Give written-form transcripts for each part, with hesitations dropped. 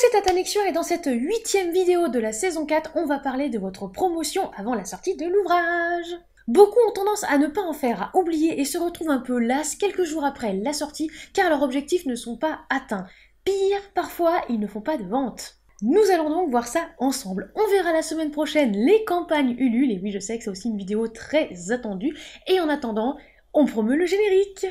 c'est Tatanexua et dans cette 8e vidéo de la saison 4, on va parler de votre promotion avant la sortie de l'ouvrage. Beaucoup ont tendance à ne pas en faire, à oublier et se retrouvent un peu las quelques jours après la sortie car leurs objectifs ne sont pas atteints. Pire, parfois, ils ne font pas de vente. Nous allons donc voir ça ensemble. On verra la semaine prochaine les campagnes Ulule, et oui je sais que c'est aussi une vidéo très attendue, et en attendant, on promeut le générique.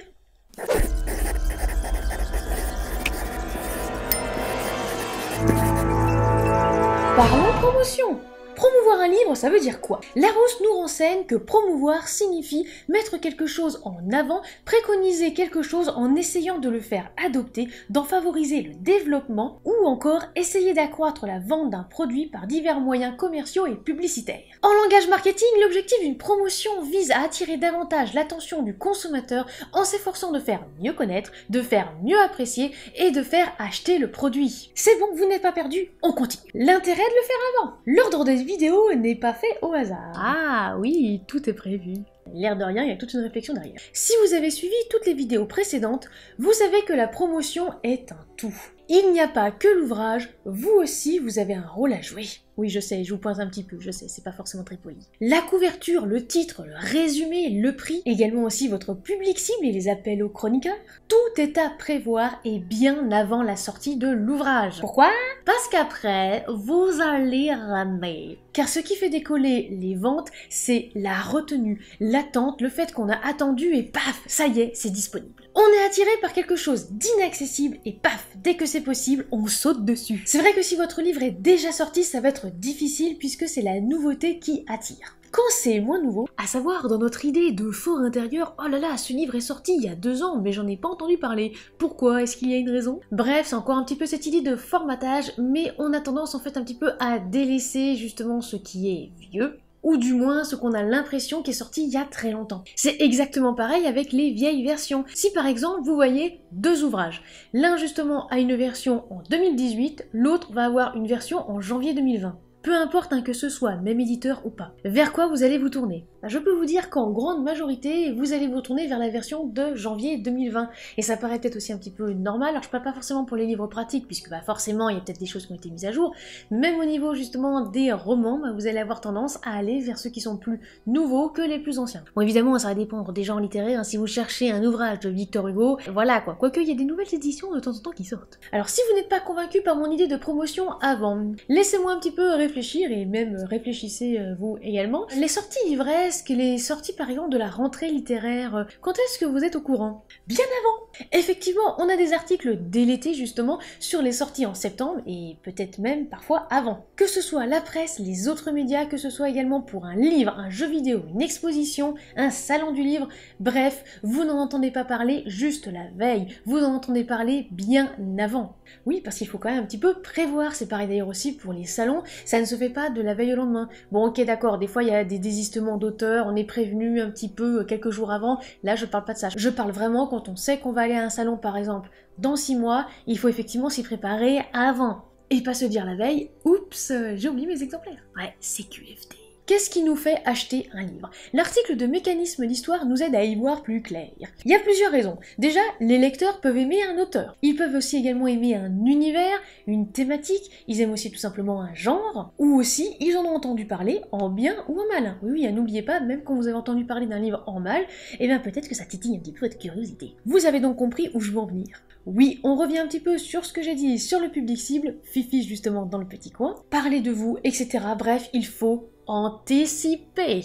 Parlons promotion. Promouvoir un livre, ça veut dire quoi? Larousse nous renseigne que promouvoir signifie mettre quelque chose en avant, préconiser quelque chose en essayant de le faire adopter, d'en favoriser le développement, ou encore essayer d'accroître la vente d'un produit par divers moyens commerciaux et publicitaires. En langage marketing, l'objectif d'une promotion vise à attirer davantage l'attention du consommateur en s'efforçant de faire mieux connaître, de faire mieux apprécier et de faire acheter le produit. C'est bon, vous n'êtes pas perdu, on continue. L'intérêt de le faire avant. L'ordre des vidéos n'est pas fait au hasard. Ah oui, tout est prévu. L'air de rien, il y a toute une réflexion derrière. Si vous avez suivi toutes les vidéos précédentes, vous savez que la promotion est un tout. Il n'y a pas que l'ouvrage, vous aussi vous avez un rôle à jouer. Oui, je sais, je vous pointe un petit peu, je sais, c'est pas forcément très poli. La couverture, le titre, le résumé, le prix, également aussi votre public cible et les appels aux chroniqueurs, tout est à prévoir et bien avant la sortie de l'ouvrage. Pourquoi? Parce qu'après, vous allez ramer. Car ce qui fait décoller les ventes, c'est la retenue, l'attente, le fait qu'on a attendu et paf, ça y est, c'est disponible. On est attiré par quelque chose d'inaccessible et paf, dès que c'est possible, on saute dessus. C'est vrai que si votre livre est déjà sorti, ça va être difficile puisque c'est la nouveauté qui attire. Quand c'est moins nouveau, à savoir dans notre idée de fort intérieur, oh là là, ce livre est sorti il y a 2 ans, mais j'en ai pas entendu parler. Pourquoi? Est-ce qu'il y a une raison? Bref, c'est encore un petit peu cette idée de formatage, mais on a tendance en fait un petit peu à délaisser justement ce qui est vieux, ou du moins ce qu'on a l'impression qui est sorti il y a très longtemps. C'est exactement pareil avec les vieilles versions. Si par exemple vous voyez 2 ouvrages, l'un justement a une version en 2018, l'autre va avoir une version en janvier 2020. Peu importe que ce soit même éditeur ou pas. Vers quoi vous allez vous tourner? Je peux vous dire qu'en grande majorité, vous allez vous tourner vers la version de janvier 2020. Et ça paraît peut-être aussi un petit peu normal, alors je parle pas forcément pour les livres pratiques, puisque forcément il y a peut-être des choses qui ont été mises à jour. Même au niveau justement des romans, vous allez avoir tendance à aller vers ceux qui sont plus nouveaux que les plus anciens. Bon évidemment ça va dépendre des genres littéraires, si vous cherchez un ouvrage de Victor Hugo, voilà quoi. Quoique il y a des nouvelles éditions de temps en temps qui sortent. Alors si vous n'êtes pas convaincu par mon idée de promotion avant, laissez-moi un petit peu réfléchir, et même réfléchissez vous également. Les sorties livresses, les sorties par exemple de la rentrée littéraire, quand est-ce que vous êtes au courant? Bien avant! Effectivement, on a des articles dès l'été justement sur les sorties en septembre et peut-être même parfois avant. Que ce soit la presse, les autres médias, que ce soit également pour un livre, un jeu vidéo, une exposition, un salon du livre, bref, vous n'en entendez pas parler juste la veille, vous en entendez parler bien avant. Oui, parce qu'il faut quand même un petit peu prévoir, c'est pareil d'ailleurs aussi pour les salons, ça ne se fait pas de la veille au lendemain. Bon ok d'accord, des fois il y a des désistements d'auteurs, on est prévenu un petit peu quelques jours avant, là je parle pas de ça. Je parle vraiment quand on sait qu'on va aller à un salon par exemple dans 6 mois, il faut effectivement s'y préparer avant. Et pas se dire la veille, oups, j'ai oublié mes exemplaires. Ouais, c'est QFD. Qu'est-ce qui nous fait acheter un livre? L'article de Mécanisme d'Histoire nous aide à y voir plus clair. Il y a plusieurs raisons. Déjà, les lecteurs peuvent aimer un auteur. Ils peuvent aussi également aimer un univers, une thématique, ils aiment aussi tout simplement un genre, ou aussi ils en ont entendu parler en bien ou en mal. Oui, n'oubliez pas, même quand vous avez entendu parler d'un livre en mal, eh bien peut-être que ça titille un petit peu votre curiosité. Vous avez donc compris où je veux en venir. Oui, on revient un petit peu sur ce que j'ai dit sur le public cible, Fifi justement dans le petit coin, parler de vous, etc. Bref, il faut anticiper.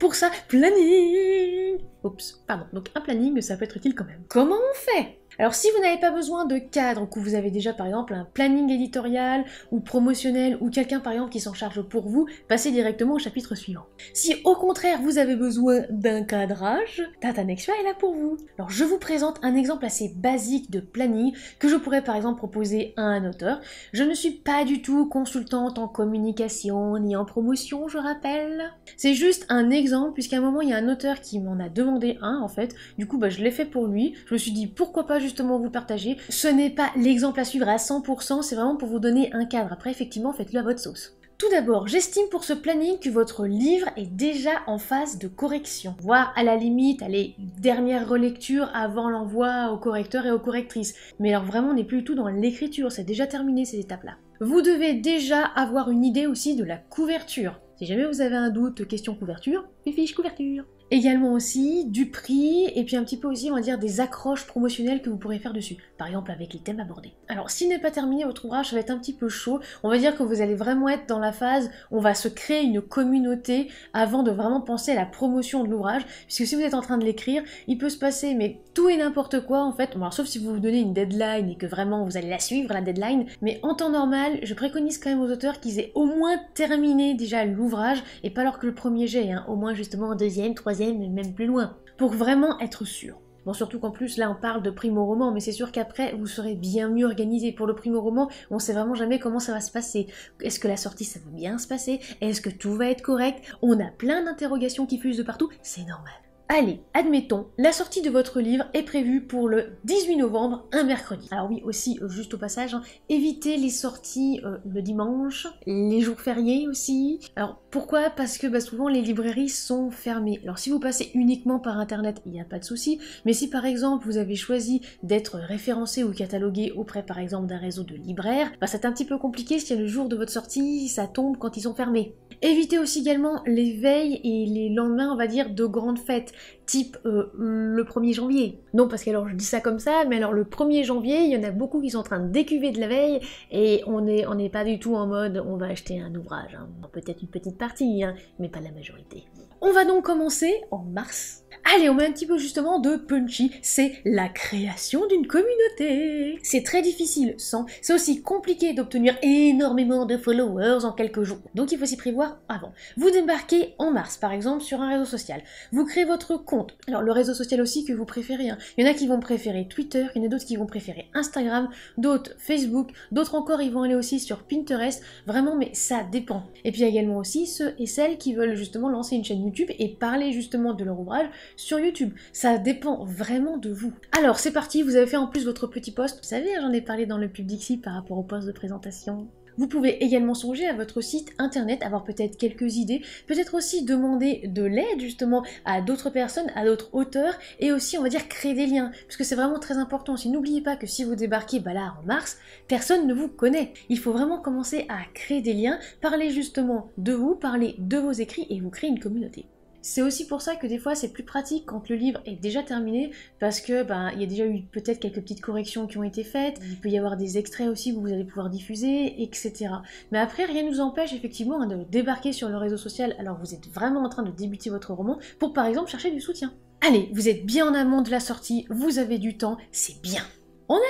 Pour ça, planning. Oups, pardon, donc un planning, ça peut être utile quand même. Comment on fait? Alors si vous n'avez pas besoin de cadre, ou que vous avez déjà par exemple un planning éditorial ou promotionnel, ou quelqu'un par exemple qui s'en charge pour vous, passez directement au chapitre suivant. Si au contraire vous avez besoin d'un cadrage, Tatanexua est là pour vous. Alors je vous présente un exemple assez basique de planning que je pourrais par exemple proposer à un auteur. Je ne suis pas du tout consultante en communication ni en promotion, je rappelle. C'est juste un exemple, puisqu'à un moment il y a un auteur qui m'en a demandé un en fait, du coup je l'ai fait pour lui, je me suis dit pourquoi pas justement vous le partager. Ce n'est pas l'exemple à suivre à 100%, c'est vraiment pour vous donner un cadre. Après effectivement faites-le à votre sauce. Tout d'abord, j'estime pour ce planning que votre livre est déjà en phase de correction, voire à la limite, allez, dernière relecture avant l'envoi au correcteur et aux correctrices. Mais alors vraiment, on n'est plus du tout dans l'écriture, c'est déjà terminé ces étapes-là. Vous devez déjà avoir une idée aussi de la couverture. Si jamais vous avez un doute, question couverture, fiche couverture. Également aussi du prix et puis un petit peu aussi on va dire des accroches promotionnelles que vous pourrez faire dessus, par exemple avec les thèmes abordés. Alors s'il n'est pas terminé votre ouvrage, ça va être un petit peu chaud, on va dire que vous allez vraiment être dans la phase où on va se créer une communauté avant de vraiment penser à la promotion de l'ouvrage, puisque si vous êtes en train de l'écrire, il peut se passer mais tout et n'importe quoi en fait, bon, alors, sauf si vous vous donnez une deadline et que vraiment vous allez la suivre la deadline, mais en temps normal, je préconise quand même aux auteurs qu'ils aient au moins terminé déjà l'ouvrage et pas alors que le premier jet, hein, au moins justement en deuxième, troisième, et même plus loin, pour vraiment être sûr. Bon, surtout qu'en plus, là, on parle de primo-roman, mais c'est sûr qu'après, vous serez bien mieux organisé. Pour le primo-roman, on sait vraiment jamais comment ça va se passer. Est-ce que la sortie, ça va bien se passer? Est-ce que tout va être correct? On a plein d'interrogations qui fusent de partout, c'est normal. Allez, admettons, la sortie de votre livre est prévue pour le 18 novembre, un mercredi. Alors oui, aussi, juste au passage, hein, évitez les sorties le dimanche, les jours fériés aussi. Alors pourquoi? Parce que souvent les librairies sont fermées. Alors si vous passez uniquement par internet, il n'y a pas de souci, mais si par exemple vous avez choisi d'être référencé ou catalogué auprès par exemple d'un réseau de libraires, c'est un petit peu compliqué si le jour de votre sortie, ça tombe quand ils sont fermés. Évitez aussi également les veilles et les lendemains, on va dire, de grandes fêtes, type le 1er janvier. Non, parce que alors je dis ça comme ça, mais alors le 1er janvier, il y en a beaucoup qui sont en train de décuver de la veille, et on n'est pas du tout en mode on va acheter un ouvrage. Hein. Peut-être une petite partie, hein, mais pas la majorité. On va donc commencer en mars. Allez, on met un petit peu justement de punchy, c'est la création d'une communauté. C'est très difficile sans, c'est aussi compliqué d'obtenir énormément de followers en quelques jours. Donc il faut s'y prévoir avant. Vous débarquez en mars par exemple sur un réseau social. Vous créez votre compte. Alors le réseau social aussi que vous préférez. Hein. Il y en a qui vont préférer Twitter, il y en a d'autres qui vont préférer Instagram, d'autres Facebook, d'autres encore ils vont aller aussi sur Pinterest. Vraiment, mais ça dépend. Et puis il y a également aussi ceux et celles qui veulent justement lancer une chaîne YouTube et parler justement de leur ouvrage sur YouTube. Ça dépend vraiment de vous. Alors c'est parti, vous avez fait en plus votre petit post. Vous savez, j'en ai parlé dans le pub Dixie par rapport au post de présentation. Vous pouvez également songer à votre site internet, avoir peut-être quelques idées, peut-être aussi demander de l'aide justement à d'autres personnes, à d'autres auteurs, et aussi on va dire créer des liens, parce que c'est vraiment très important. Si n'oubliez pas que si vous débarquez là en mars, personne ne vous connaît. Il faut vraiment commencer à créer des liens, parler justement de vous, parler de vos écrits et vous créer une communauté. C'est aussi pour ça que des fois c'est plus pratique quand le livre est déjà terminé, parce que il y a déjà eu peut-être quelques petites corrections qui ont été faites, il peut y avoir des extraits aussi que vous allez pouvoir diffuser, etc. Mais après rien ne nous empêche effectivement de débarquer sur le réseau social alors que vous êtes vraiment en train de débuter votre roman pour par exemple chercher du soutien. Allez, vous êtes bien en amont de la sortie, vous avez du temps, c'est bien. En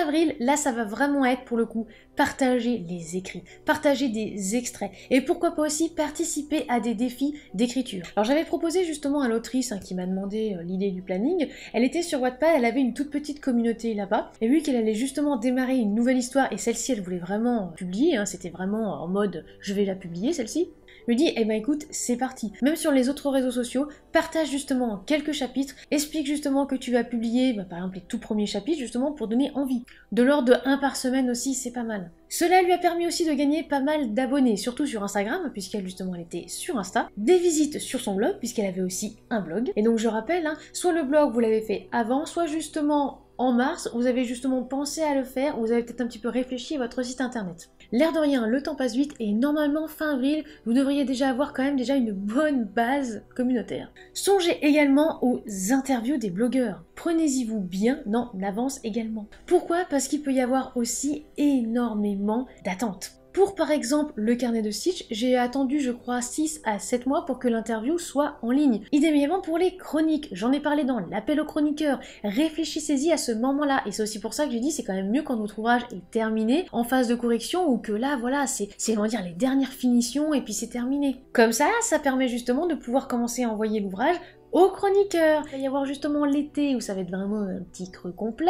avril, là ça va vraiment être pour le coup partager les écrits, partager des extraits et pourquoi pas aussi participer à des défis d'écriture. Alors j'avais proposé justement à l'autrice qui m'a demandé l'idée du planning, elle était sur Wattpad, elle avait une toute petite communauté là-bas et vu qu'elle allait justement démarrer une nouvelle histoire et celle-ci elle voulait vraiment publier, c'était vraiment en mode je vais la publier celle-ci, lui dit écoute c'est parti, même sur les autres réseaux sociaux, partage justement quelques chapitres, explique justement que tu vas publier par exemple les tout premiers chapitres justement pour donner envie. De l'ordre de 1 par semaine aussi c'est pas mal. Cela lui a permis aussi de gagner pas mal d'abonnés, surtout sur Instagram, puisqu'elle justement elle était sur Insta, des visites sur son blog, puisqu'elle avait aussi un blog. Et donc je rappelle, soit le blog vous l'avez fait avant, soit justement en mars, vous avez justement pensé à le faire, vous avez peut-être un petit peu réfléchi à votre site internet. L'air de rien, le temps passe vite et normalement fin avril, vous devriez déjà avoir quand même une bonne base communautaire. Songez également aux interviews des blogueurs. Prenez-y-vous bien en avance également. Pourquoi? Parce qu'il peut y avoir aussi énormément d'attentes. Pour par exemple le carnet de Stitch, j'ai attendu je crois 6 à 7 mois pour que l'interview soit en ligne. Idem également pour les chroniques, j'en ai parlé dans l'appel aux chroniqueurs, réfléchissez-y à ce moment-là et c'est aussi pour ça que j'ai dit c'est quand même mieux quand votre ouvrage est terminé en phase de correction ou que là voilà c'est on va dire les dernières finitions et puis c'est terminé. Comme ça permet justement de pouvoir commencer à envoyer l'ouvrage aux chroniqueurs. Il va y avoir justement l'été où ça va être vraiment un petit creux complet.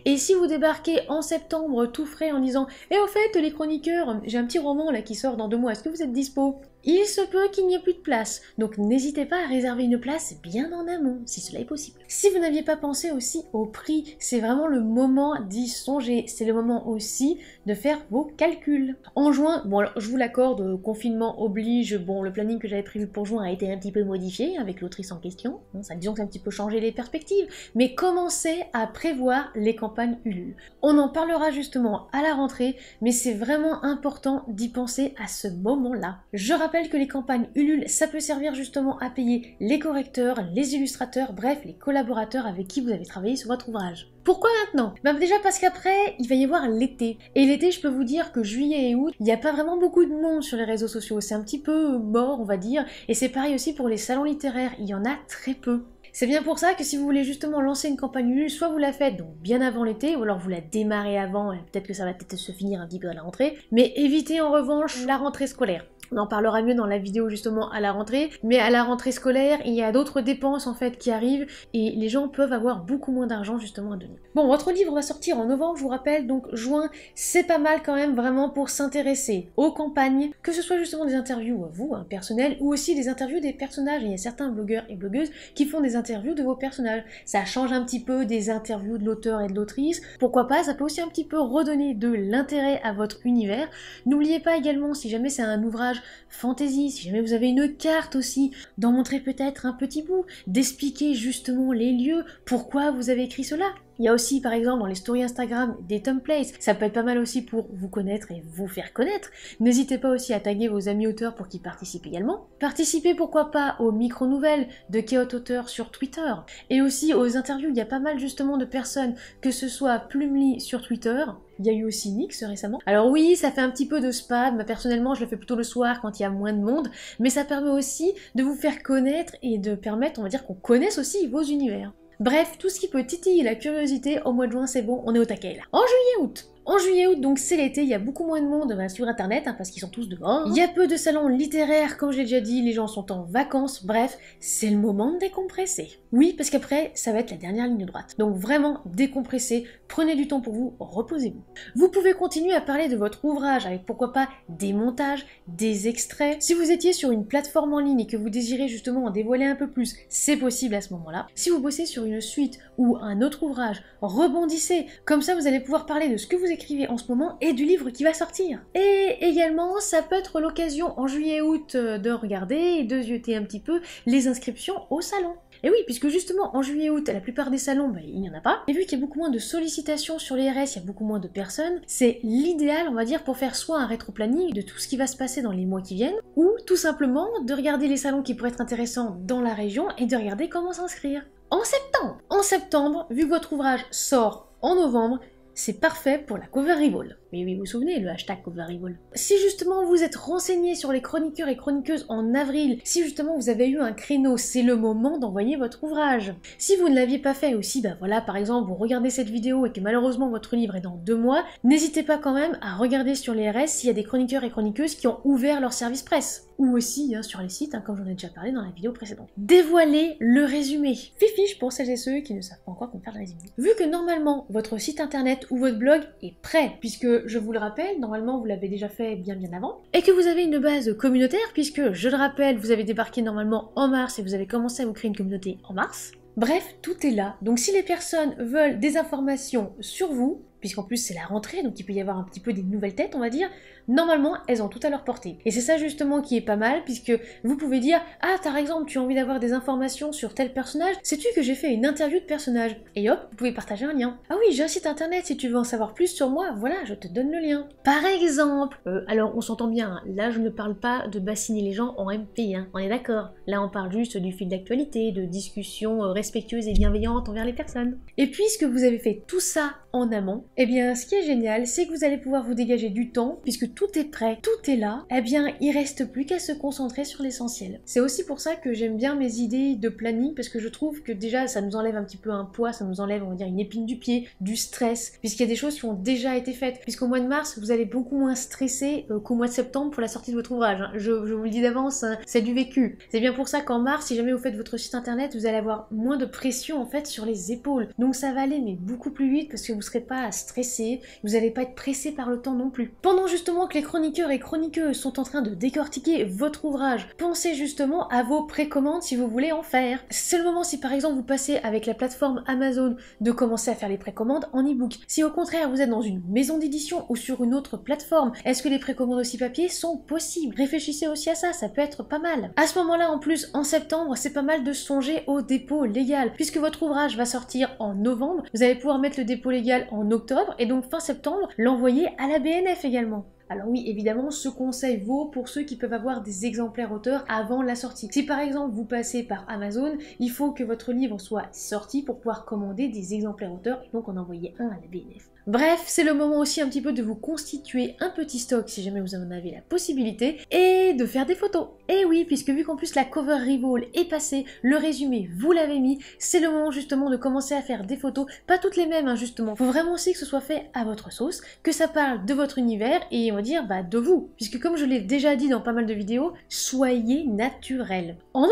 Et si vous débarquez en septembre tout frais en disant « Et au fait les chroniqueurs, j'ai un petit roman là qui sort dans 2 mois, est-ce que vous êtes dispo ?» il se peut qu'il n'y ait plus de place. Donc n'hésitez pas à réserver une place bien en amont, si cela est possible. Si vous n'aviez pas pensé aussi au prix, c'est vraiment le moment d'y songer. C'est le moment aussi de faire vos calculs. En juin, bon alors je vous l'accorde, confinement oblige, bon le planning que j'avais prévu pour juin a été un petit peu modifié avec l'autrice en question. Ça, disons que ça a un petit peu changé les perspectives, mais commencez à prévoir les campagnes Ulule. On en parlera justement à la rentrée, mais c'est vraiment important d'y penser à ce moment-là. Je rappelle que les campagnes Ulule, ça peut servir justement à payer les correcteurs, les illustrateurs, bref, les collaborateurs avec qui vous avez travaillé sur votre ouvrage. Pourquoi maintenant? Déjà parce qu'après, il va y avoir l'été. Et l'été, je peux vous dire que juillet et août, il n'y a pas vraiment beaucoup de monde sur les réseaux sociaux. C'est un petit peu mort, on va dire. Et c'est pareil aussi pour les salons littéraires, il y en a très peu. C'est bien pour ça que si vous voulez justement lancer une campagne Ulule, soit vous la faites donc bien avant l'été, ou alors vous la démarrez avant, et peut-être que ça va peut-être se finir un petit peu à la rentrée, mais évitez en revanche la rentrée scolaire. On en parlera mieux dans la vidéo justement à la rentrée, mais à la rentrée scolaire, il y a d'autres dépenses en fait qui arrivent et les gens peuvent avoir beaucoup moins d'argent justement à donner. Bon, votre livre va sortir en novembre, je vous rappelle, donc juin, c'est pas mal quand même vraiment pour s'intéresser aux campagnes, que ce soit justement des interviews à vous, personnelles, ou aussi des interviews des personnages. Il y a certains blogueurs et blogueuses qui font des interviews de vos personnages. Ça change un petit peu des interviews de l'auteur et de l'autrice. Pourquoi pas, ça peut aussi un petit peu redonner de l'intérêt à votre univers. N'oubliez pas également, si jamais c'est un ouvrage fantasy, si jamais vous avez une carte aussi, d'en montrer peut-être un petit bout, d'expliquer justement les lieux, pourquoi vous avez écrit cela. Il y a aussi par exemple dans les stories Instagram des templates, ça peut être pas mal aussi pour vous connaître et vous faire connaître. N'hésitez pas aussi à taguer vos amis auteurs pour qu'ils participent également. Participez pourquoi pas aux micro-nouvelles de Chaos Auteur sur Twitter et aussi aux interviews. Il y a pas mal justement de personnes, que ce soit Plumly sur Twitter, il y a eu aussi Nix récemment. Alors oui, ça fait un petit peu de spam, personnellement je le fais plutôt le soir quand il y a moins de monde, mais ça permet aussi de vous faire connaître et de permettre, on va dire, qu'on connaisse aussi vos univers. Bref, tout ce qui peut titiller la curiosité, au mois de juin c'est bon, on est au taquet là. En juillet-août, donc c'est l'été, il y a beaucoup moins de monde sur internet, parce qu'ils sont tous dehors. Il y a peu de salons littéraires, comme j'ai déjà dit, les gens sont en vacances, bref, c'est le moment de décompresser. Oui, parce qu'après, ça va être la dernière ligne droite. Donc vraiment, décompressez, prenez du temps pour vous, reposez-vous. Vous pouvez continuer à parler de votre ouvrage avec pourquoi pas des montages, des extraits. Si vous étiez sur une plateforme en ligne et que vous désirez justement en dévoiler un peu plus, c'est possible à ce moment-là. Si vous bossez sur une suite ou un autre ouvrage, rebondissez, comme ça vous allez pouvoir parler de ce que vous écrivez en ce moment et du livre qui va sortir. Et également, ça peut être l'occasion en juillet-août de regarder et de zioter un petit peu les inscriptions au salon. Et oui, puisque justement en juillet-août, la plupart des salons, il n'y en a pas. Et vu qu'il y a beaucoup moins de sollicitations sur les RS, il y a beaucoup moins de personnes, c'est l'idéal, on va dire, pour faire soit un rétro-planning de tout ce qui va se passer dans les mois qui viennent, ou tout simplement de regarder les salons qui pourraient être intéressants dans la région et de regarder comment s'inscrire. En septembre, vu que votre ouvrage sort en novembre, c'est parfait pour la cover reveal. Mais oui, vous vous souvenez, le hashtag cover reveal. Si justement vous êtes renseigné sur les chroniqueurs et chroniqueuses en avril, si justement vous avez eu un créneau, c'est le moment d'envoyer votre ouvrage. Si vous ne l'aviez pas fait aussi, voilà, par exemple, vous regardez cette vidéo et que malheureusement votre livre est dans 2 mois, n'hésitez pas quand même à regarder sur les RS s'il y a des chroniqueurs et chroniqueuses qui ont ouvert leur service presse. Ou aussi sur les sites, comme j'en ai déjà parlé dans la vidéo précédente. Dévoilez le résumé. Fiche pour celles et ceux qui ne savent pas encore comment faire le résumé. Vu que normalement votre site internet ou votre blog est prêt, puisque je vous le rappelle, normalement vous l'avez déjà fait bien avant, et que vous avez une base communautaire, puisque je le rappelle, vous avez débarqué normalement en mars et vous avez commencé à vous créer une communauté en mars. Bref, tout est là. Donc si les personnes veulent des informations sur vous, puisqu'en plus c'est la rentrée, donc il peut y avoir un petit peu des nouvelles têtes, on va dire, normalement elles ont tout à leur portée. Et c'est ça justement qui est pas mal, puisque vous pouvez dire « Ah, par exemple, tu as envie d'avoir des informations sur tel personnage, sais-tu que j'ai fait une interview de personnage ?» Et hop, vous pouvez partager un lien. « Ah oui, j'ai un site internet, si tu veux en savoir plus sur moi, voilà, je te donne le lien. » Par exemple, alors on s'entend bien, là je ne parle pas de bassiner les gens en MP, on est d'accord. Là on parle juste du fil d'actualité, de discussions respectueuses et bienveillantes envers les personnes. Et puisque vous avez fait tout ça en amont, eh bien ce qui est génial, c'est que vous allez pouvoir vous dégager du temps, puisque tout est prêt, tout est là, eh bien il reste plus qu'à se concentrer sur l'essentiel. C'est aussi pour ça que j'aime bien mes idées de planning, parce que je trouve que déjà ça nous enlève un petit peu un poids, ça nous enlève, on va dire, une épine du pied, du stress, puisqu'il y a des choses qui ont déjà été faites, puisqu'au mois de mars, vous allez beaucoup moins stresser qu'au mois de septembre pour la sortie de votre ouvrage. Je vous le dis d'avance, c'est du vécu. C'est bien pour ça qu'en mars, si jamais vous faites votre site internet, vous allez avoir moins de pression en fait sur les épaules. Donc ça va aller mais beaucoup plus vite, parce que vous serez pas stressé stressé, vous n'allez pas être pressé par le temps non plus. Pendant justement que les chroniqueurs et chroniqueuses sont en train de décortiquer votre ouvrage, pensez justement à vos précommandes si vous voulez en faire. C'est le moment, si par exemple vous passez avec la plateforme Amazon, de commencer à faire les précommandes en e-book. Si au contraire vous êtes dans une maison d'édition ou sur une autre plateforme, est-ce que les précommandes aussi papier sont possibles? Réfléchissez aussi à ça peut être pas mal. À ce moment-là, en plus, en septembre, c'est pas mal de songer au dépôt légal. Puisque votre ouvrage va sortir en novembre, vous allez pouvoir mettre le dépôt légal en octobre et donc fin septembre, l'envoyer à la BNF également. Alors oui, évidemment, ce conseil vaut pour ceux qui peuvent avoir des exemplaires auteurs avant la sortie. Si par exemple vous passez par Amazon, il faut que votre livre soit sorti pour pouvoir commander des exemplaires auteurs et donc en envoyer un à la BNF. Bref, c'est le moment aussi un petit peu de vous constituer un petit stock si jamais vous en avez la possibilité et de faire des photos. Et oui, puisque vu qu'en plus la cover reveal est passée, le résumé vous l'avez mis, c'est le moment justement de commencer à faire des photos, pas toutes les mêmes justement. Faut vraiment aussi que ce soit fait à votre sauce, que ça parle de votre univers et on va dire de vous. Puisque comme je l'ai déjà dit dans pas mal de vidéos, soyez naturel. En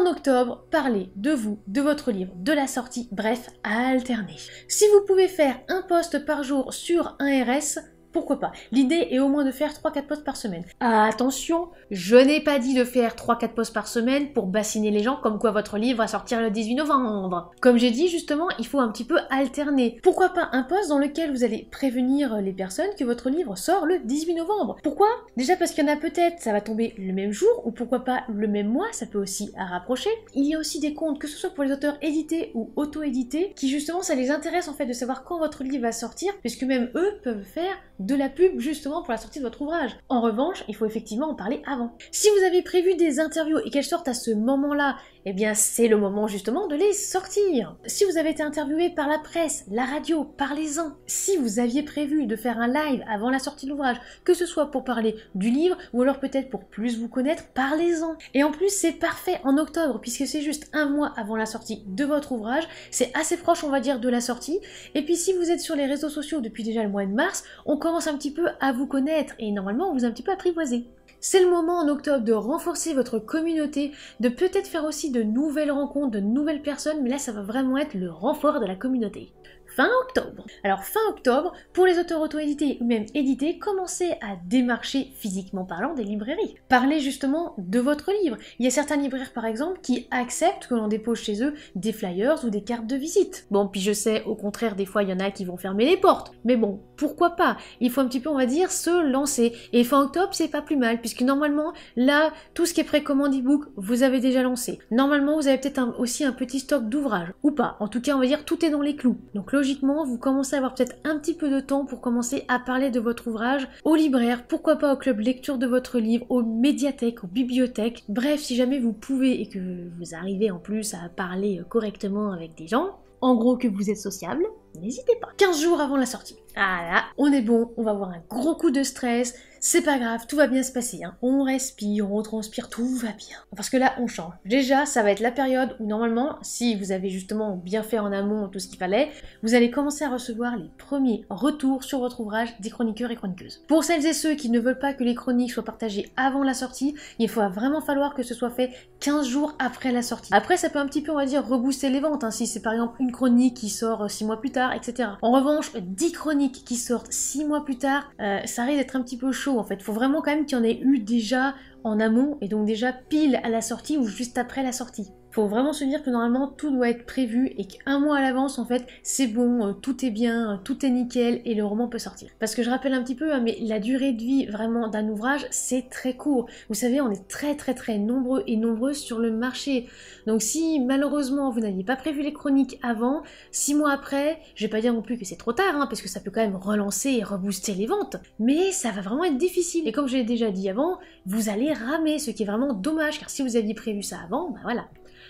octobre, parlez de vous, de votre livre, de la sortie, bref, alternez. Si vous pouvez faire un post par jour sur un RS, pourquoi pas? L'idée est au moins de faire 3-4 posts par semaine. Attention, je n'ai pas dit de faire 3-4 posts par semaine pour bassiner les gens comme quoi votre livre va sortir le 18 novembre. Comme j'ai dit justement, il faut un petit peu alterner. Pourquoi pas un post dans lequel vous allez prévenir les personnes que votre livre sort le 18 novembre? Pourquoi? Déjà parce qu'il y en a peut-être, ça va tomber le même jour, ou pourquoi pas le même mois, ça peut aussi rapprocher. Il y a aussi des comptes, que ce soit pour les auteurs édités ou auto-édités, qui justement ça les intéresse en fait de savoir quand votre livre va sortir, puisque même eux peuvent faire de la pub justement pour la sortie de votre ouvrage. En revanche, il faut effectivement en parler avant. Si vous avez prévu des interviews et qu'elles sortent à ce moment-là, eh bien c'est le moment justement de les sortir. Si vous avez été interviewé par la presse, la radio, parlez-en. Si vous aviez prévu de faire un live avant la sortie de l'ouvrage, que ce soit pour parler du livre ou alors peut-être pour plus vous connaître, parlez-en. Et en plus c'est parfait en octobre puisque c'est juste un mois avant la sortie de votre ouvrage, c'est assez proche on va dire de la sortie. Et puis si vous êtes sur les réseaux sociaux depuis déjà le mois de mars, on commence un petit peu à vous connaître et normalement on vous a un petit peu apprivoisé. C'est le moment en octobre de renforcer votre communauté, de peut-être faire aussi de nouvelles rencontres, de nouvelles personnes, mais là ça va vraiment être le renfort de la communauté. Fin octobre. Alors fin octobre, pour les auteurs auto-édités ou même édités, commencez à démarcher physiquement parlant des librairies. Parlez justement de votre livre. Il y a certains libraires par exemple qui acceptent que l'on dépose chez eux des flyers ou des cartes de visite. Bon, puis je sais, au contraire, des fois il y en a qui vont fermer les portes. Mais bon, pourquoi pas? Il faut un petit peu, on va dire, se lancer. Et fin octobre, c'est pas plus mal, puisque normalement, là, tout ce qui est précommande e-book, vous avez déjà lancé. Normalement, vous avez peut-être aussi un petit stock d'ouvrages. Ou pas. En tout cas, on va dire, tout est dans les clous. Donc logiquement, vous commencez à avoir peut-être un petit peu de temps pour commencer à parler de votre ouvrage aux libraires, pourquoi pas au club lecture de votre livre, aux médiathèques, aux bibliothèques. Bref, si jamais vous pouvez et que vous arrivez en plus à parler correctement avec des gens, en gros que vous êtes sociable, n'hésitez pas. 15 jours avant la sortie. Ah là, on est bon, on va avoir un gros coup de stress, c'est pas grave, tout va bien se passer, hein. On respire, on transpire, tout va bien. Parce que là, on change. Déjà, ça va être la période où normalement, si vous avez justement bien fait en amont tout ce qu'il fallait, vous allez commencer à recevoir les premiers retours sur votre ouvrage des chroniqueurs et chroniqueuses. Pour celles et ceux qui ne veulent pas que les chroniques soient partagées avant la sortie, il va vraiment falloir que ce soit fait 15 jours après la sortie. Après, ça peut un petit peu, on va dire, rebooster les ventes, hein, si c'est par exemple une chronique qui sort 6 mois plus tard, etc. En revanche, 10 chroniques qui sortent 6 mois plus tard, ça risque d'être un petit peu chaud en fait. Faut vraiment quand même qu'il y en ait eu déjà en amont et donc déjà pile à la sortie ou juste après la sortie. Faut vraiment se dire que normalement tout doit être prévu et qu'un mois à l'avance en fait c'est bon, tout est bien, tout est nickel et le roman peut sortir. Parce que je rappelle un petit peu, hein, mais la durée de vie vraiment d'un ouvrage c'est très court. Vous savez on est très nombreux et nombreuses sur le marché. Donc si malheureusement vous n'aviez pas prévu les chroniques avant, 6 mois après, je vais pas dire non plus que c'est trop tard, hein, parce que ça peut quand même relancer et rebooster les ventes, mais ça va vraiment être difficile. Et comme je l'ai déjà dit avant, vous allez ramer, ce qui est vraiment dommage car si vous aviez prévu ça avant, bah voilà.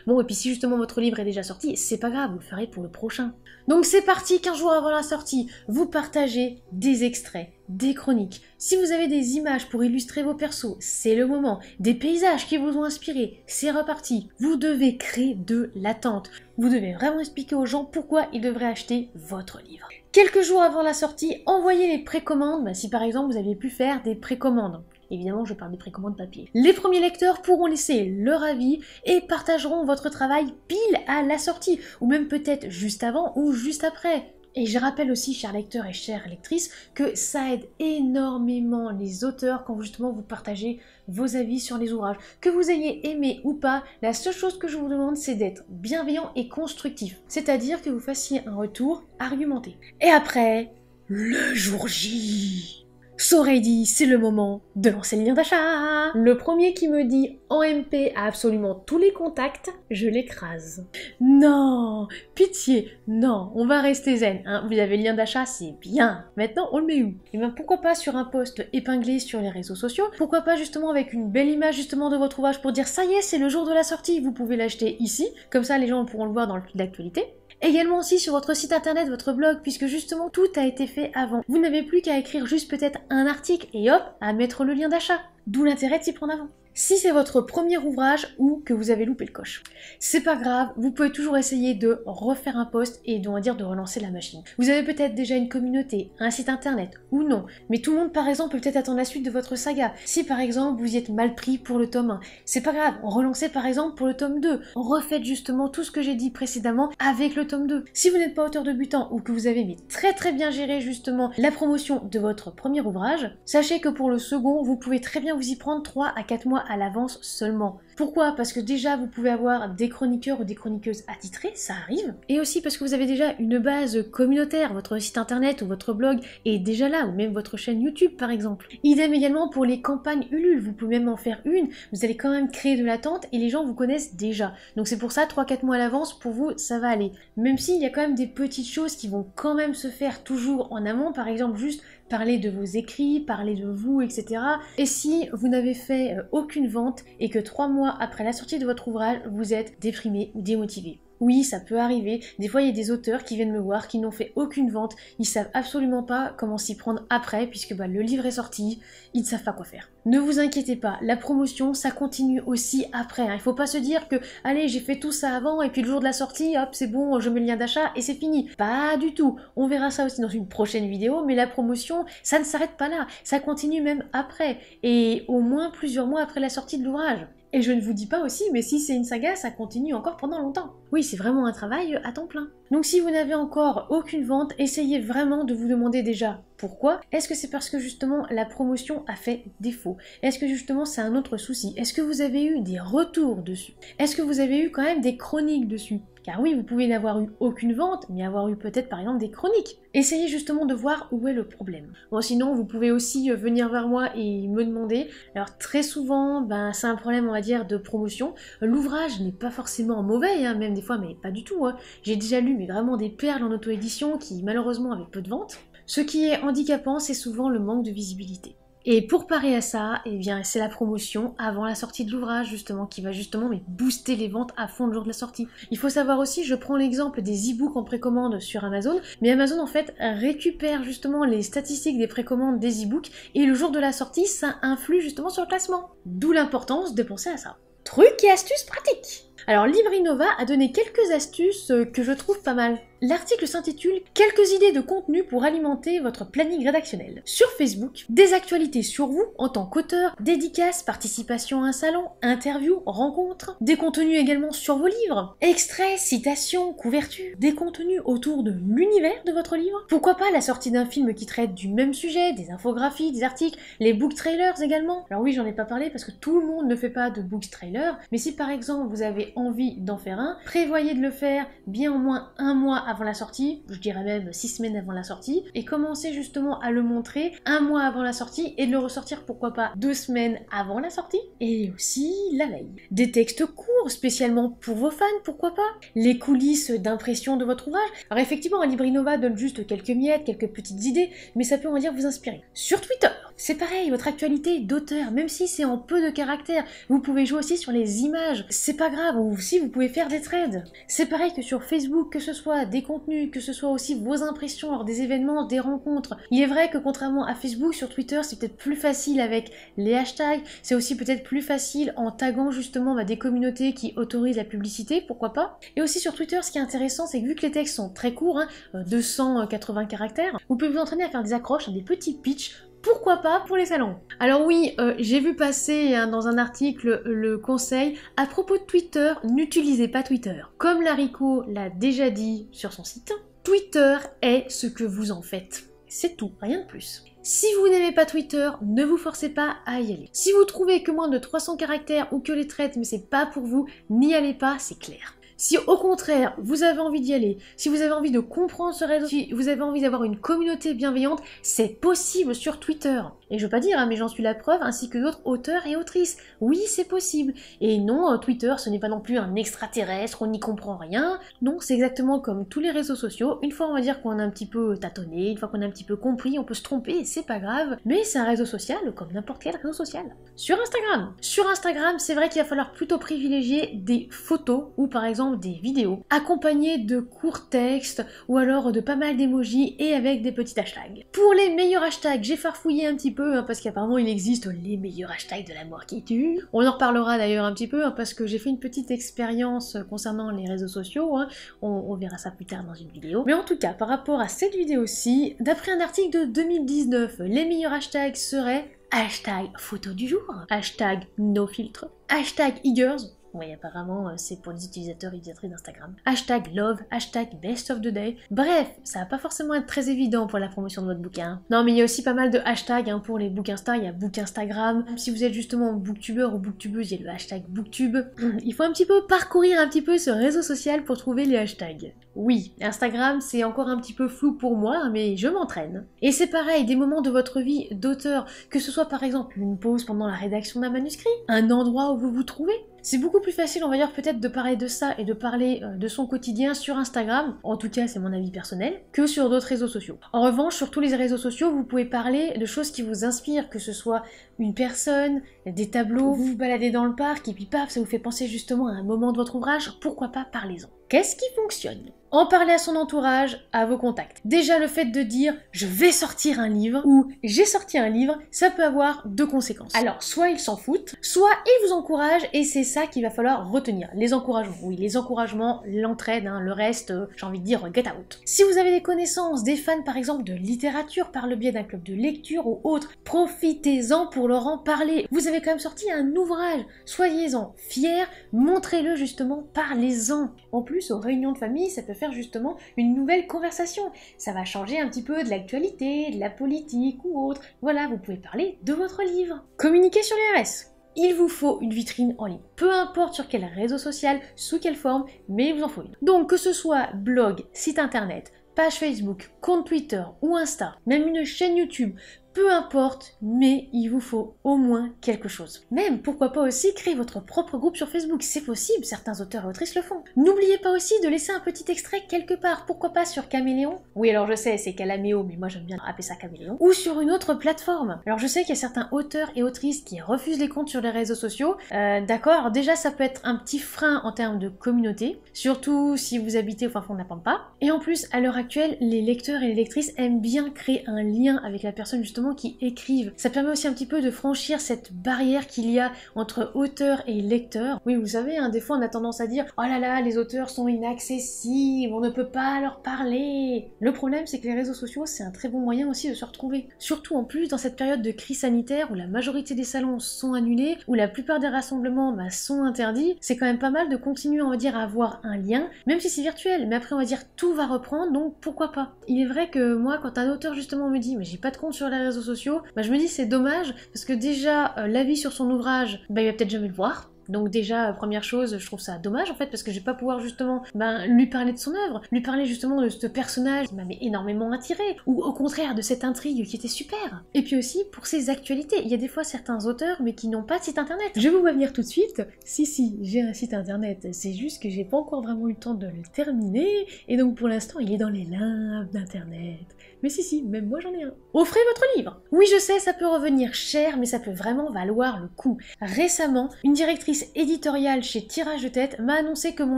Bon, et puis si justement votre livre est déjà sorti, c'est pas grave, vous le ferez pour le prochain. Donc c'est parti, 15 jours avant la sortie, vous partagez des extraits, des chroniques. Si vous avez des images pour illustrer vos persos, c'est le moment. Des paysages qui vous ont inspiré, c'est reparti. Vous devez créer de l'attente. Vous devez vraiment expliquer aux gens pourquoi ils devraient acheter votre livre. Quelques jours avant la sortie, envoyez les précommandes, si par exemple vous aviez pu faire des précommandes. Évidemment, je parle des précommandes papier. Les premiers lecteurs pourront laisser leur avis et partageront votre travail pile à la sortie, ou même peut-être juste avant ou juste après. Et je rappelle aussi, chers lecteurs et chères lectrices, que ça aide énormément les auteurs quand justement vous partagez vos avis sur les ouvrages. Que vous ayez aimé ou pas, la seule chose que je vous demande, c'est d'être bienveillant et constructif. C'est-à-dire que vous fassiez un retour argumenté. Et après, le jour J. Soreidi, c'est le moment de lancer le lien d'achat. Le premier qui me dit en MP à absolument tous les contacts, je l'écrase. Non, pitié, non, on va rester zen. Hein. Vous avez le lien d'achat, c'est bien. Maintenant, on le met où? Et bien pourquoi pas sur un post épinglé sur les réseaux sociaux? Pourquoi pas justement avec une belle image justement de votre ouvrage pour dire ça y est, c'est le jour de la sortie, vous pouvez l'acheter ici. Comme ça, les gens pourront le voir dans le fil d'actualité. Également aussi sur votre site internet, votre blog, puisque justement tout a été fait avant. Vous n'avez plus qu'à écrire juste peut-être un article et hop, à mettre le lien d'achat. D'où l'intérêt de s'y prendre avant. Si c'est votre premier ouvrage ou que vous avez loupé le coche, c'est pas grave, vous pouvez toujours essayer de refaire un post et on va dire de relancer la machine. Vous avez peut-être déjà une communauté, un site internet ou non, mais tout le monde par exemple peut peut-être attendre la suite de votre saga. Si par exemple vous y êtes mal pris pour le tome 1, c'est pas grave, relancez par exemple pour le tome 2. Refaites justement tout ce que j'ai dit précédemment avec le tome 2. Si vous n'êtes pas auteur débutant ou que vous avez très bien géré justement la promotion de votre premier ouvrage, sachez que pour le second, vous pouvez très bien vous y prendre 3 à 4 mois à l'avance seulement. Pourquoi? Parce que déjà vous pouvez avoir des chroniqueurs ou des chroniqueuses attitrés, ça arrive, et aussi parce que vous avez déjà une base communautaire, votre site internet ou votre blog est déjà là, ou même votre chaîne YouTube par exemple. Idem également pour les campagnes Ulule, vous pouvez même en faire une, vous allez quand même créer de l'attente et les gens vous connaissent déjà. Donc c'est pour ça 3-4 mois à l'avance, pour vous ça va aller. Même s'il y a quand même des petites choses qui vont quand même se faire toujours en amont, par exemple juste parler de vos écrits, parler de vous, etc. Et si vous n'avez fait aucune vente et que 3 mois après la sortie de votre ouvrage, vous êtes déprimé ou démotivé. Oui, ça peut arriver. Des fois, il y a des auteurs qui viennent me voir, qui n'ont fait aucune vente, ils savent absolument pas comment s'y prendre après, puisque le livre est sorti, ils ne savent pas quoi faire. Ne vous inquiétez pas, la promotion, ça continue aussi après. Hein. Il faut pas se dire que, allez, j'ai fait tout ça avant, et puis le jour de la sortie, hop, c'est bon, je mets le lien d'achat, et c'est fini. Pas du tout. On verra ça aussi dans une prochaine vidéo, mais la promotion, ça ne s'arrête pas là. Ça continue même après, et au moins plusieurs mois après la sortie de l'ouvrage. Et je ne vous dis pas aussi, mais si c'est une saga, ça continue encore pendant longtemps. Oui, c'est vraiment un travail à temps plein. Donc si vous n'avez encore aucune vente, essayez vraiment de vous demander déjà pourquoi. Est-ce que c'est parce que justement la promotion a fait défaut? Est-ce que justement c'est un autre souci? Est-ce que vous avez eu des retours dessus? Est-ce que vous avez eu quand même des chroniques dessus? Car oui, vous pouvez n'avoir eu aucune vente, mais avoir eu peut-être par exemple des chroniques. Essayez justement de voir où est le problème. Bon, sinon, vous pouvez aussi venir vers moi et me demander. Alors très souvent, c'est un problème, on va dire, de promotion. L'ouvrage n'est pas forcément mauvais, hein, même des fois, mais pas du tout. Hein. J'ai déjà lu mais vraiment des perles en auto-édition qui malheureusement avaient peu de ventes. Ce qui est handicapant, c'est souvent le manque de visibilité. Et pour parer à ça, eh bien, c'est la promotion avant la sortie de l'ouvrage, justement, qui va justement booster les ventes à fond le jour de la sortie. Il faut savoir aussi, je prends l'exemple des e-books en précommande sur Amazon, mais Amazon, en fait, récupère justement les statistiques des précommandes des e-books, et le jour de la sortie, ça influe justement sur le classement. D'où l'importance de penser à ça. Trucs et astuces pratiques! Alors, Librinova a donné quelques astuces que je trouve pas mal. L'article s'intitule « Quelques idées de contenu pour alimenter votre planning rédactionnel ». Sur Facebook, des actualités sur vous en tant qu'auteur, dédicaces, participation à un salon, interviews, rencontres, des contenus également sur vos livres, extraits, citations, couvertures, des contenus autour de l'univers de votre livre. Pourquoi pas la sortie d'un film qui traite du même sujet, des infographies, des articles, les book trailers également. Alors oui, j'en ai pas parlé parce que tout le monde ne fait pas de book trailer, mais si par exemple vous avez envie d'en faire un, prévoyez de le faire bien au moins un mois avant la sortie, je dirais même 6 semaines avant la sortie, et commencez justement à le montrer un mois avant la sortie et de le ressortir pourquoi pas 2 semaines avant la sortie, et aussi la veille. Des textes courts, spécialement pour vos fans, pourquoi pas. Les coulisses d'impression de votre ouvrage. Alors effectivement, Librinova donne juste quelques miettes, quelques petites idées, mais ça peut on va dire vous inspirer. Sur Twitter, c'est pareil, votre actualité d'auteur, même si c'est en peu de caractères, vous pouvez jouer aussi sur les images, c'est pas grave, ou aussi vous pouvez faire des threads. C'est pareil que sur Facebook, que ce soit des contenus, que ce soit aussi vos impressions lors des événements, des rencontres. Il est vrai que contrairement à Facebook, sur Twitter, c'est peut-être plus facile avec les hashtags, c'est aussi peut-être plus facile en taguant justement des communautés qui autorisent la publicité, pourquoi pas. Et aussi sur Twitter, ce qui est intéressant, c'est que vu que les textes sont très courts, 280 caractères, vous pouvez vous entraîner à faire des accroches, des petits pitchs. Pourquoi pas pour les salons? Alors oui, j'ai vu passer dans un article le conseil à propos de Twitter, n'utilisez pas Twitter. Comme Lariko l'a déjà dit sur son site, Twitter est ce que vous en faites. C'est tout, rien de plus. Si vous n'aimez pas Twitter, ne vous forcez pas à y aller. Si vous trouvez que moins de 300 caractères ou que les traites, mais c'est pas pour vous, n'y allez pas, c'est clair. Si au contraire, vous avez envie d'y aller, si vous avez envie de comprendre ce réseau, si vous avez envie d'avoir une communauté bienveillante, c'est possible sur Twitter. Et je veux pas dire, hein, mais j'en suis la preuve, ainsi que d'autres auteurs et autrices. Oui, c'est possible. Et non, Twitter, ce n'est pas non plus un extraterrestre, on n'y comprend rien. Non, c'est exactement comme tous les réseaux sociaux. Une fois, on va dire qu'on a un petit peu tâtonné, une fois qu'on a un petit peu compris, on peut se tromper, c'est pas grave. Mais c'est un réseau social comme n'importe quel réseau social. Sur Instagram. Sur Instagram, c'est vrai qu'il va falloir plutôt privilégier des photos ou par exemple des vidéos accompagnées de courts textes ou alors de pas mal d'émojis et avec des petits hashtags. Pour les meilleurs hashtags, j'ai farfouillé un petit peu parce qu'apparemment il existe les meilleurs hashtags de la mort qui tue. On en reparlera d'ailleurs un petit peu parce que j'ai fait une petite expérience concernant les réseaux sociaux, on verra ça plus tard dans une vidéo. Mais en tout cas, par rapport à cette vidéo-ci, d'après un article de 2019, les meilleurs hashtags seraient hashtag photo du jour, hashtag no filtre, hashtag e-girls. Oui, apparemment, c'est pour les utilisateurs et utilisatrices d'Instagram. Hashtag love, hashtag best of the day. Bref, ça va pas forcément être très évident pour la promotion de votre bouquin. Non, mais il y a aussi pas mal de hashtags pour les book Insta. Il y a book Instagram. Si vous êtes justement booktubeur ou booktubeuse, il y a le hashtag booktube. Il faut un petit peu parcourir un petit peu ce réseau social pour trouver les hashtags. Oui, Instagram, c'est encore un petit peu flou pour moi, mais je m'entraîne. Et c'est pareil, des moments de votre vie d'auteur, que ce soit par exemple une pause pendant la rédaction d'un manuscrit, un endroit où vous vous trouvez. C'est beaucoup plus facile, on va dire, peut-être de parler de ça et de parler de son quotidien sur Instagram, en tout cas c'est mon avis personnel, que sur d'autres réseaux sociaux. En revanche, sur tous les réseaux sociaux, vous pouvez parler de choses qui vous inspirent, que ce soit une personne, des tableaux, vous vous baladez dans le parc et puis paf, ça vous fait penser justement à un moment de votre ouvrage, pourquoi pas, parlez-en. Qu'est-ce qui fonctionne? En parler à son entourage, à vos contacts. Déjà le fait de dire « je vais sortir un livre » ou « j'ai sorti un livre », ça peut avoir deux conséquences. Alors soit ils s'en foutent, soit ils vous encouragent et c'est ça qu'il va falloir retenir. Les encouragements, oui, les encouragements, l'entraide, le reste, j'ai envie de dire get out. Si vous avez des connaissances, des fans par exemple de littérature par le biais d'un club de lecture ou autre, profitez-en pour leur en parler. Vous avez quand même sorti un ouvrage, soyez-en fiers, montrez-le justement, parlez-en. En plus, aux réunions de famille, ça peut faire justement une nouvelle conversation. Ça va changer un petit peu de l'actualité, de la politique ou autre. Voilà, vous pouvez parler de votre livre. Communiquez sur les RS. Il vous faut une vitrine en ligne. Peu importe sur quel réseau social, sous quelle forme, mais il vous en faut une. Donc que ce soit blog, site internet, page Facebook, compte Twitter ou Insta, même une chaîne YouTube, peu importe, mais il vous faut au moins quelque chose. Même, pourquoi pas aussi créer votre propre groupe sur Facebook, c'est possible, certains auteurs et autrices le font. N'oubliez pas aussi de laisser un petit extrait quelque part, pourquoi pas sur Caméléon. Oui, alors je sais, c'est Calaméo, mais moi j'aime bien appeler ça Caméléon. Ou sur une autre plateforme. Alors je sais qu'il y a certains auteurs et autrices qui refusent les comptes sur les réseaux sociaux. D'accord, alors déjà ça peut être un petit frein en termes de communauté, surtout si vous habitez au fin fond de la pampa. Et en plus, à l'heure actuelle, les lecteurs et les lectrices aiment bien créer un lien avec la personne justement qui écrivent. Ça permet aussi un petit peu de franchir cette barrière qu'il y a entre auteur et lecteur. Oui, vous savez, des fois on a tendance à dire « Oh là là, les auteurs sont inaccessibles, on ne peut pas leur parler ». Le problème, c'est que les réseaux sociaux, c'est un très bon moyen aussi de se retrouver. Surtout en plus dans cette période de crise sanitaire où la majorité des salons sont annulés, où la plupart des rassemblements sont interdits, c'est quand même pas mal de continuer, on va dire, à avoir un lien, même si c'est virtuel, mais après on va dire tout va reprendre, donc pourquoi pas. Il est vrai que moi, quand un auteur justement me dit « Mais j'ai pas de compte sur les réseaux sociaux », je me dis c'est dommage parce que déjà l'avis sur son ouvrage, il va peut-être jamais le voir. Donc déjà, première chose, je trouve ça dommage en fait parce que je vais pas pouvoir justement lui parler de son œuvre, lui parler justement de ce personnage qui m'avait énormément attiré, ou au contraire de cette intrigue qui était super. Et puis aussi pour ses actualités, il y a des fois certains auteurs mais qui n'ont pas de site internet. Je vous vois venir tout de suite, si, j'ai un site internet, c'est juste que j'ai pas encore vraiment eu le temps de le terminer, et donc pour l'instant il est dans les limbes d'internet. Mais si, même moi j'en ai un. Offrez votre livre. Oui, je sais, ça peut revenir cher, mais ça peut vraiment valoir le coup. Récemment, une directrice éditoriale chez Tirage de Tête m'a annoncé que mon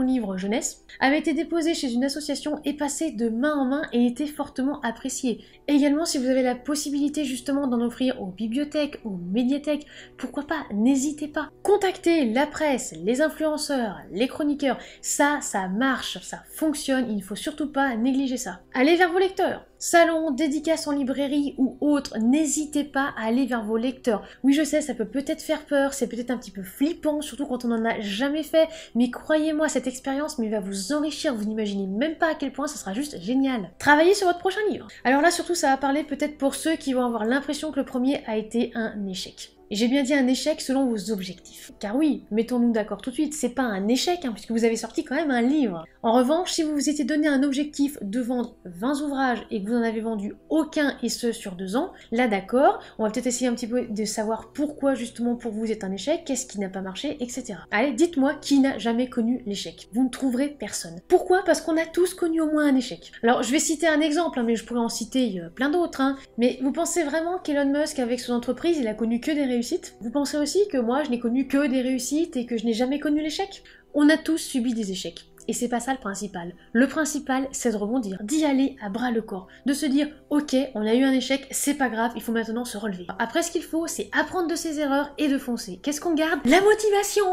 livre jeunesse avait été déposé chez une association et passé de main en main et était fortement apprécié. Également, si vous avez la possibilité justement d'en offrir aux bibliothèques, aux médiathèques, pourquoi pas, n'hésitez pas. Contactez la presse, les influenceurs, les chroniqueurs, ça marche, ça fonctionne, il ne faut surtout pas négliger ça. Allez vers vos lecteurs. salon, dédicace en librairie ou autre, n'hésitez pas à aller vers vos lecteurs. Oui, je sais, ça peut peut-être faire peur, c'est peut-être un petit peu flippant, surtout quand on n'en a jamais fait, mais croyez-moi, cette expérience va vous enrichir, vous n'imaginez même pas à quel point ça sera juste génial. Travaillez sur votre prochain livre. Alors là, surtout, ça va parler peut-être pour ceux qui vont avoir l'impression que le premier a été un échec. Et j'ai bien dit un échec selon vos objectifs. Car oui, mettons-nous d'accord tout de suite, c'est pas un échec, puisque vous avez sorti quand même un livre. En revanche, si vous vous étiez donné un objectif de vendre 20 ouvrages et que vous n'en avez vendu aucun, et ce sur 2 ans, là d'accord, on va peut-être essayer un petit peu de savoir pourquoi justement pour vous c'est un échec, qu'est-ce qui n'a pas marché, etc. Allez, dites-moi qui n'a jamais connu l'échec. Vous ne trouverez personne. Pourquoi? Parce qu'on a tous connu au moins un échec. Alors je vais citer un exemple, mais je pourrais en citer plein d'autres. Mais vous pensez vraiment qu'Elon Musk avec son entreprise, il a connu que des réussites? Vous pensez aussi que moi je n'ai connu que des réussites et que je n'ai jamais connu l'échec? On a tous subi des échecs. Et c'est pas ça le principal. Le principal, c'est de rebondir, d'y aller à bras le corps, de se dire « Ok, on a eu un échec, c'est pas grave, il faut maintenant se relever. » Après, ce qu'il faut, c'est apprendre de ses erreurs et de foncer. Qu'est-ce qu'on garde? La motivation!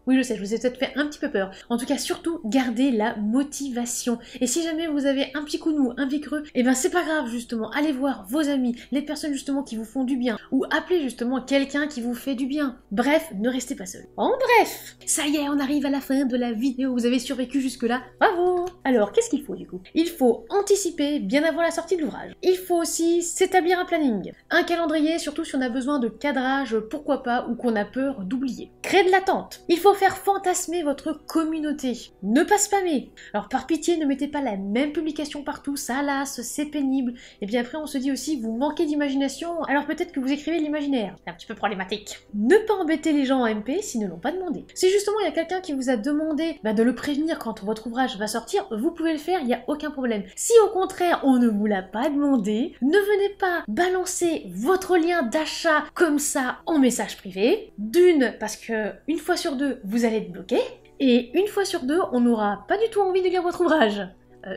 Oui, je sais, je vous ai peut-être fait un petit peu peur. En tout cas, surtout, gardez la motivation. Et si jamais vous avez un petit coup de mou, un pic creux, eh ben c'est pas grave, justement. Allez voir vos amis, les personnes justement qui vous font du bien, ou appelez justement quelqu'un qui vous fait du bien. Bref, ne restez pas seul. En bref, ça y est, on arrive à la fin de la vidéo. Vous avez survécu jusque-là. Bravo! Alors, qu'est-ce qu'il faut du coup? Il faut anticiper bien avant la sortie de l'ouvrage. Il faut aussi s'établir un planning. Un calendrier, surtout si on a besoin de cadrage, pourquoi pas, ou qu'on a peur d'oublier. Créer de l'attente. Il faut faire fantasmer votre communauté. Ne pas spammer. Alors par pitié, ne mettez pas la même publication partout, ça lasse, c'est pénible. Et bien après on se dit aussi, vous manquez d'imagination, alors peut-être que vous écrivez de l'imaginaire. C'est un petit peu problématique. Ne pas embêter les gens en MP s'ils ne l'ont pas demandé. Si justement il y a quelqu'un qui vous a demandé de le prévenir quand votre ouvrage va sortir, vous pouvez le faire, il n'y a aucun problème. Si au contraire on ne vous l'a pas demandé, ne venez pas balancer votre lien d'achat comme ça en message privé. D'une, parce que une fois sur deux, vous allez être bloqué, et une fois sur deux, on n'aura pas du tout envie de lire votre ouvrage.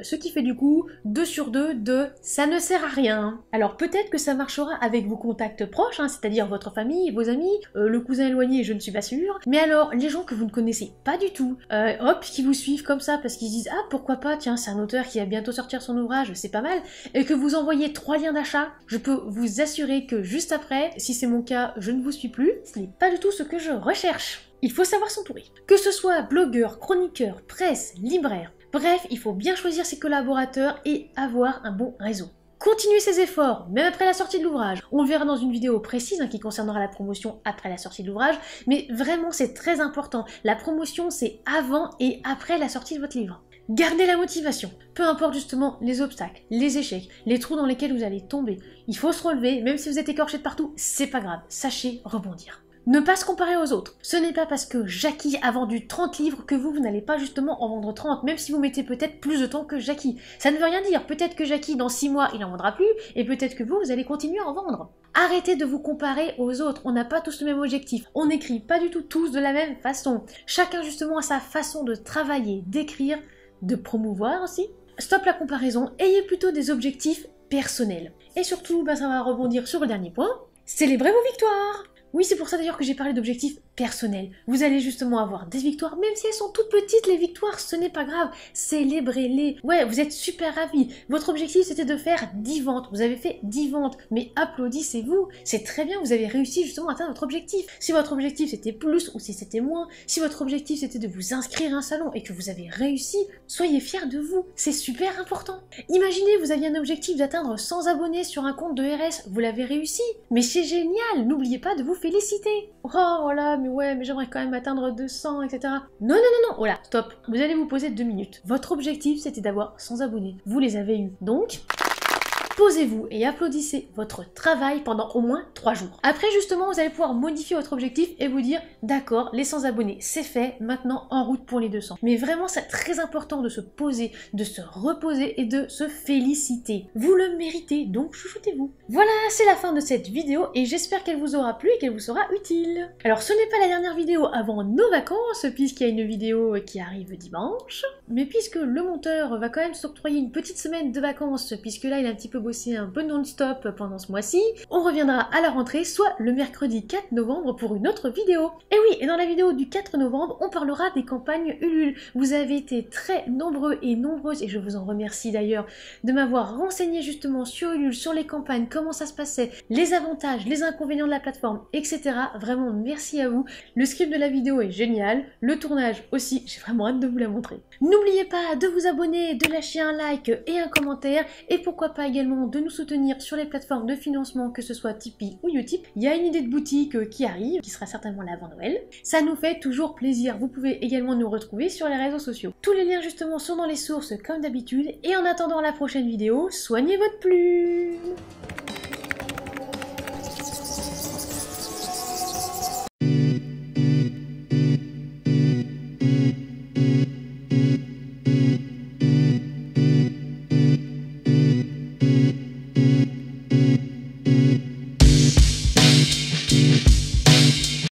Ce qui fait du coup 2 sur 2 de ça ne sert à rien. Alors peut-être que ça marchera avec vos contacts proches, c'est-à-dire votre famille, vos amis, le cousin éloigné, je ne suis pas sûre. Mais alors les gens que vous ne connaissez pas du tout, hop, qui vous suivent comme ça parce qu'ils disent ah pourquoi pas, tiens c'est un auteur qui va bientôt sortir son ouvrage, c'est pas mal, et que vous envoyez 3 liens d'achat, je peux vous assurer que juste après, si c'est mon cas, je ne vous suis plus. Ce n'est pas du tout ce que je recherche. Il faut savoir s'entourer. Que ce soit blogueur, chroniqueur, presse, libraire, bref, il faut bien choisir ses collaborateurs et avoir un bon réseau. Continuez ces efforts, même après la sortie de l'ouvrage. On le verra dans une vidéo précise qui concernera la promotion après la sortie de l'ouvrage, mais vraiment c'est très important. La promotion c'est avant et après la sortie de votre livre. Gardez la motivation, peu importe justement les obstacles, les échecs, les trous dans lesquels vous allez tomber. Il faut se relever, même si vous êtes écorché de partout, c'est pas grave, sachez rebondir. Ne pas se comparer aux autres. Ce n'est pas parce que Jackie a vendu 30 livres que vous n'allez pas justement en vendre 30, même si vous mettez peut-être plus de temps que Jackie. Ça ne veut rien dire. Peut-être que Jackie, dans 6 mois, il n'en vendra plus, et peut-être que vous allez continuer à en vendre. Arrêtez de vous comparer aux autres. On n'a pas tous le même objectif. On n'écrit pas du tout tous de la même façon. Chacun justement a sa façon de travailler, d'écrire, de promouvoir aussi. Stop la comparaison. Ayez plutôt des objectifs personnels. Et surtout, ça va rebondir sur le dernier point. Célébrez vos victoires! Oui, c'est pour ça d'ailleurs que j'ai parlé d'objectifs personnels. Vous allez justement avoir des victoires, même si elles sont toutes petites, les victoires, ce n'est pas grave. Célébrez-les. Ouais, vous êtes super ravis. Votre objectif, c'était de faire 10 ventes. Vous avez fait 10 ventes, mais applaudissez-vous. C'est très bien, vous avez réussi justement à atteindre votre objectif. Si votre objectif c'était plus ou si c'était moins, si votre objectif c'était de vous inscrire à un salon et que vous avez réussi, soyez fiers de vous. C'est super important. Imaginez, vous aviez un objectif d'atteindre 100 abonnés sur un compte de RS, vous l'avez réussi. Mais c'est génial, n'oubliez pas de vous féliciter. Oh voilà, mais ouais, mais j'aimerais quand même atteindre 200, etc. Non, non, non, non, voilà, stop. Vous allez vous poser 2 minutes. Votre objectif, c'était d'avoir 100 abonnés. Vous les avez eus. Donc, posez-vous et applaudissez votre travail pendant au moins 3 jours. Après, justement, vous allez pouvoir modifier votre objectif et vous dire « D'accord, les 100 abonnés, c'est fait, maintenant en route pour les 200. » Mais vraiment, c'est très important de se poser, de se reposer et de se féliciter. Vous le méritez, donc chouchoutez-vous. Voilà, c'est la fin de cette vidéo et j'espère qu'elle vous aura plu et qu'elle vous sera utile. Alors, ce n'est pas la dernière vidéo avant nos vacances, puisqu'il y a une vidéo qui arrive dimanche. Mais puisque le monteur va quand même s'octroyer une petite semaine de vacances, puisque là, il est un petit peu bosser un peu non-stop pendant ce mois-ci. On reviendra à la rentrée, soit le mercredi 4 novembre pour une autre vidéo. Et oui, et dans la vidéo du 4 novembre, on parlera des campagnes Ulule. Vous avez été très nombreux et nombreuses, et je vous en remercie d'ailleurs, de m'avoir renseigné justement sur Ulule, sur les campagnes, comment ça se passait, les avantages, les inconvénients de la plateforme, etc. Vraiment, merci à vous. Le script de la vidéo est génial, le tournage aussi, j'ai vraiment hâte de vous la montrer. N'oubliez pas de vous abonner, de lâcher un like et un commentaire, et pourquoi pas également de nous soutenir sur les plateformes de financement, que ce soit Tipeee ou Utip. Il y a une idée de boutique qui arrive, qui sera certainement là avant Noël. Ça nous fait toujours plaisir. Vous pouvez également nous retrouver sur les réseaux sociaux. Tous les liens justement sont dans les sources comme d'habitude, et en attendant la prochaine vidéo, soignez votre plume!